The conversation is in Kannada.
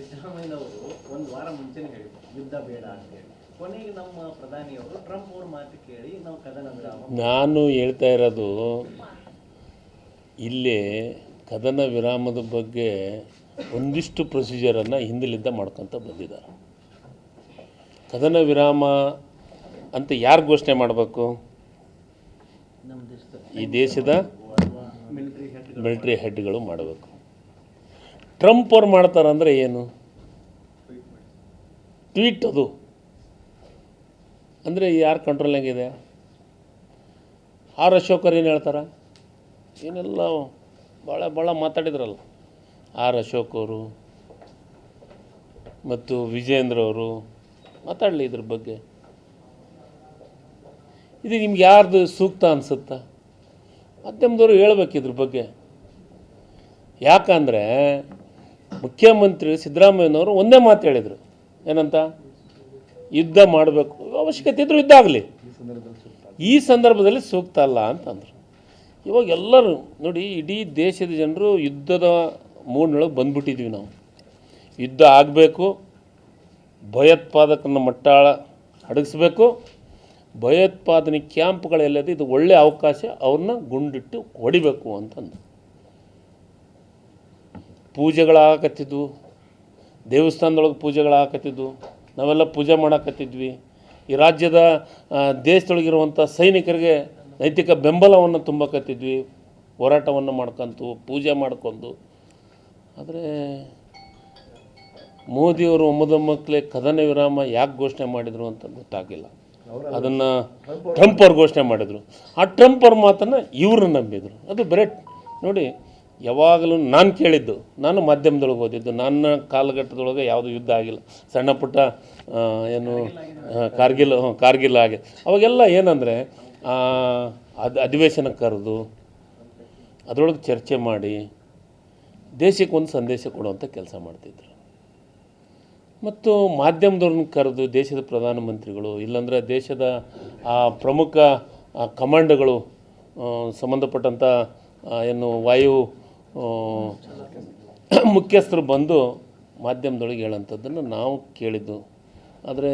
ಸಿದ್ದರಾಮಯ್ಯನವರು ಒಂದು ವಾರ ಮುಂಚೆನೇ ಹೇಳಿದ್ರು ಯುದ್ಧ ಬೇಡ ಅಂತೇಳಿ. ಕೊನೆಗೆ ನಮ್ಮ ಪ್ರಧಾನಿಯವರು ಟ್ರಂಪ್ ಅವ್ರ ಮಾತು ಕೇಳಿ ನಾವು ಕದನ ವಿರಾಮ. ನಾನು ಹೇಳ್ತಾ ಇರೋದು ಇಲ್ಲಿ ಕದನ ವಿರಾಮದ ಬಗ್ಗೆ ಒಂದಿಷ್ಟು ಪ್ರೊಸೀಜರನ್ನು ಹಿಂದಿಲಿಂದ ಮಾಡ್ಕೊತ ಬಂದಿದ್ದಾರೆ. ಕದನ ವಿರಾಮ ಅಂತ ಯಾರು ಘೋಷಣೆ ಮಾಡಬೇಕು? ಈ ದೇಶದ ಮಿಲಿಟರಿ ಹೆಡ್ಗಳು ಮಾಡಬೇಕು. ಟ್ರಂಪ್ ಅವ್ರು ಮಾಡ್ತಾರಂದರೆ ಏನು? ಟ್ವೀಟ್ ಅದು ಅಂದರೆ ಯಾರು ಕಂಟ್ರೋಲ್ನಾಗಿದೆ? ಆರ್ ಅಶೋಕರ್ ಏನು ಹೇಳ್ತಾರೆ? ಏನೆಲ್ಲ ಭಾಳ ಮಾತಾಡಿದ್ರಲ್ಲ ಆರ್ ಅಶೋಕ್ ಅವರು ಮತ್ತು ವಿಜೇಂದ್ರ ಅವರು ಮಾತಾಡಲಿ ಇದ್ರ ಬಗ್ಗೆ. ಇದು ನಿಮ್ಗೆ ಯಾರ್ದು ಸೂಕ್ತ ಅನಿಸುತ್ತಾ? ಮಾಧ್ಯಮದವರು ಹೇಳ್ಬೇಕು ಇದ್ರ ಬಗ್ಗೆ. ಯಾಕಂದರೆ ಮುಖ್ಯಮಂತ್ರಿ ಸಿದ್ದರಾಮಯ್ಯನವರು ಒಂದೇ ಮಾತು ಹೇಳಿದರು, ಏನಂತ? ಯುದ್ಧ ಮಾಡಬೇಕು, ಅವಶ್ಯಕತೆ ಇದ್ದರೂ ಯುದ್ಧ ಆಗಲಿ, ಈ ಸಂದರ್ಭದಲ್ಲಿ ಸೂಕ್ತ ಅಲ್ಲ ಅಂತಂದರು. ಇವಾಗ ಎಲ್ಲರೂ ನೋಡಿ, ಇಡೀ ದೇಶದ ಜನರು ಯುದ್ಧದ ಮೂಡ್ನೊಳಗೆ ಬಂದ್ಬಿಟ್ಟಿದ್ವಿ ನಾವು. ಯುದ್ಧ ಆಗಬೇಕು, ಭಯೋತ್ಪಾದಕನ ಮಟ್ಟಾಳ ಅಡಗಿಸ್ಬೇಕು, ಭಯೋತ್ಪಾದನೆ ಕ್ಯಾಂಪ್ಗಳೆಲ್ಲದು ಇದು ಒಳ್ಳೆಯ ಅವಕಾಶ, ಅವ್ರನ್ನ ಗುಂಡಿಟ್ಟು ಹೊಡಿಬೇಕು ಅಂತಂದು. ಪೂಜೆಗಳಾಗತ್ತಿದ್ವು, ದೇವಸ್ಥಾನದೊಳಗೆ ಪೂಜೆಗಳಾಗತ್ತಿದ್ವು, ನಾವೆಲ್ಲ ಪೂಜೆ ಮಾಡಕತ್ತಿದ್ವಿ. ಈ ರಾಜ್ಯದ ದೇಶದೊಳಗಿರುವಂಥ ಸೈನಿಕರಿಗೆ ನೈತಿಕ ಬೆಂಬಲವನ್ನು ತುಂಬಕತ್ತಿದ್ವಿ, ಹೋರಾಟವನ್ನು ಮಾಡ್ಕೊಂತು, ಪೂಜೆ ಮಾಡ್ಕೊಂಡು. ಆದರೆ ಮೋದಿಯವರು ಒಮ್ಮದೊಮ್ಮಕ್ಕಲೇ ಕದನ ವಿರಾಮ ಯಾಕೆ ಘೋಷಣೆ ಮಾಡಿದರು ಅಂತ ಗೊತ್ತಾಗಿಲ್ಲ. ಅದನ್ನು ಟ್ರಂಪ್ ಅವ್ರು ಘೋಷಣೆ ಮಾಡಿದರು. ಆ ಟ್ರಂಪ್ ಅವ್ರ ಮಾತನ್ನು ಇವರು ನಂಬಿದರು. ಅದು ಬರೀ ನೋಡಿ, ಯಾವಾಗಲೂ ನಾನು ಕೇಳಿದ್ದು, ನಾನು ಮಾಧ್ಯಮದೊಳಗೆ ಓದಿದ್ದು, ನನ್ನ ಕಾಲಘಟ್ಟದೊಳಗೆ ಯಾವುದೂ ಯುದ್ಧ ಆಗಿಲ್ಲ. ಸಣ್ಣ ಪುಟ್ಟ ಏನು ಕಾರ್ಗಿಲ್ ಆಗಿ ಅವಾಗೆಲ್ಲ ಏನಂದರೆ ಅಧಿವೇಶನ ಕರೆದು ಅದರೊಳಗೆ ಚರ್ಚೆ ಮಾಡಿ ದೇಶಕ್ಕೆ ಒಂದು ಸಂದೇಶ ಕೊಡುವಂಥ ಕೆಲಸ ಮಾಡ್ತಿದ್ರು. ಮತ್ತು ಮಾಧ್ಯಮದವ್ರನ್ನ ಕರೆದು ದೇಶದ ಪ್ರಧಾನಮಂತ್ರಿಗಳು, ಇಲ್ಲಾಂದರೆ ದೇಶದ ಪ್ರಮುಖ ಕಮಾಂಡ್ಗಳು, ಸಂಬಂಧಪಟ್ಟಂಥ ಏನು ವಾಯು ಮುಖ್ಯಸ್ಥರು ಬಂದು ಮಾಧ್ಯಮದೊಳಗೆ ಹೇಳೋಂಥದ್ದನ್ನು ನಾವು ಕೇಳಿದ್ದು. ಆದರೆ